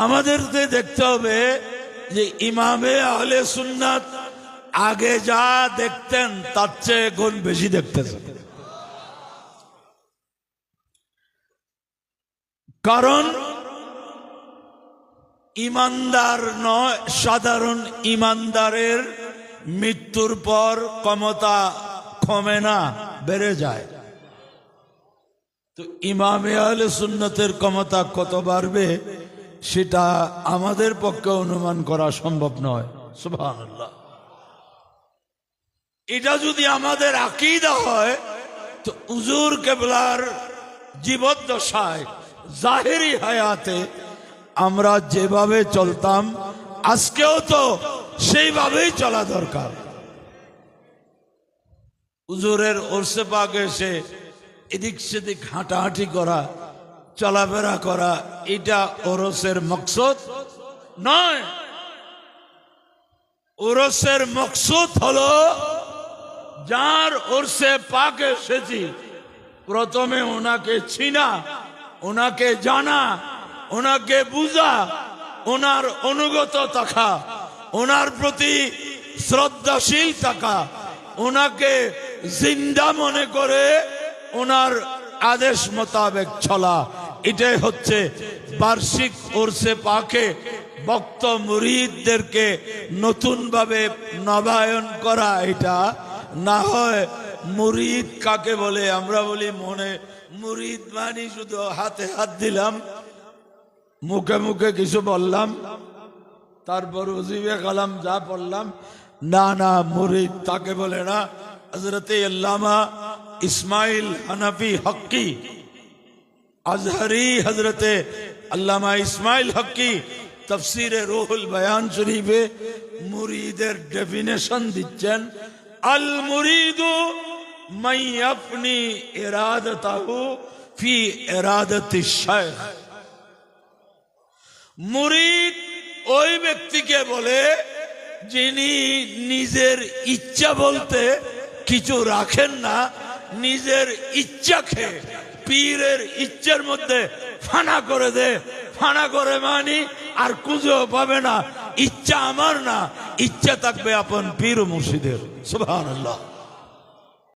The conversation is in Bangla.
আমাদেরকে দেখতে হবে যে ইমামে আহলে সুন্নাত আগে যা দেখতেন তার চেয়ে গুণ বেশি দেখতেছেন। কারণ ইমানদার নয়, সাধারণ ইমানদারের মৃত্যুর পর ক্ষমতা কমে না, বেড়ে যায়। তো ইমামে আহলে সুন্নতের ক্ষমতা কত বাড়বে সেটা আমাদের পক্ষে অনুমান করা সম্ভব নয়। সুবহানাল্লাহ। এটা যদি আমাদের আকীদা হয় তো হুজুর কেবলার জীবদ্দশায় জাহেরি হায়াতে আমরা যেভাবে চলতাম আজকেও তো সেইভাবেই চলা দরকার। হুজুরের ওরসে পাকে এসে এদিক সেদিক হাঁটাহাঁটি করা, চলাফেরা করা, এটা ওরসের মকসদ নয়। ওরসের মকসদ হলো যার ওরসে পাকে এসেছি প্রথমে ওনাকে চিনা, ওনাকে জানা, ওনাকে বুঝা, ওনার অনুগত থাকা, ওনার প্রতি শ্রদ্ধাশীল থাকা, ওনাকে জিন্দা মনে করে ওনার আদেশ মোতাবেক চলা। এটাই হচ্ছে বার্ষিক ওরসে পাকে ভক্ত মুরিদদেরকে নতুন ভাবে নবায়ন করা। এটা না হয় মুরিদ কাকে বলে? আমরা বলি মনে মুরিদ মানে শুধু হাতে হাত দিলাম, মুখে মুখে কিছু বললাম, তারপর ওজিবে কালাম যা পড়লাম। না না, মুরিদ তাকে বলে না। হযরতে আল্লামা ইসমাইল হানাফি হক্কি আজহারি, হযরতে আল্লামা ইসমাইল হক্কি তাফসীরে রুহুল বায়ান শরীফে মুরিদের ডেফিনেশন দিচ্ছেন, আল মুরিদু মান ইয়াফনি ইরাদাতাহু ফি ইরাদাতি শাইখ। মুরিদ ওই ব্যক্তিকে বলে যিনি নিজের ইচ্ছা বলতে কিছু রাখেন না, নিজের ইচ্ছাকে পীরের ইচ্ছার মধ্যে ফানা করে দে। ফানা করে মানি আর খুঁজেও পাবে না। ইচ্ছা আমার না, ইচ্ছা থাকবে আপন পীর মুর্শিদের। সুবহানাল্লাহ।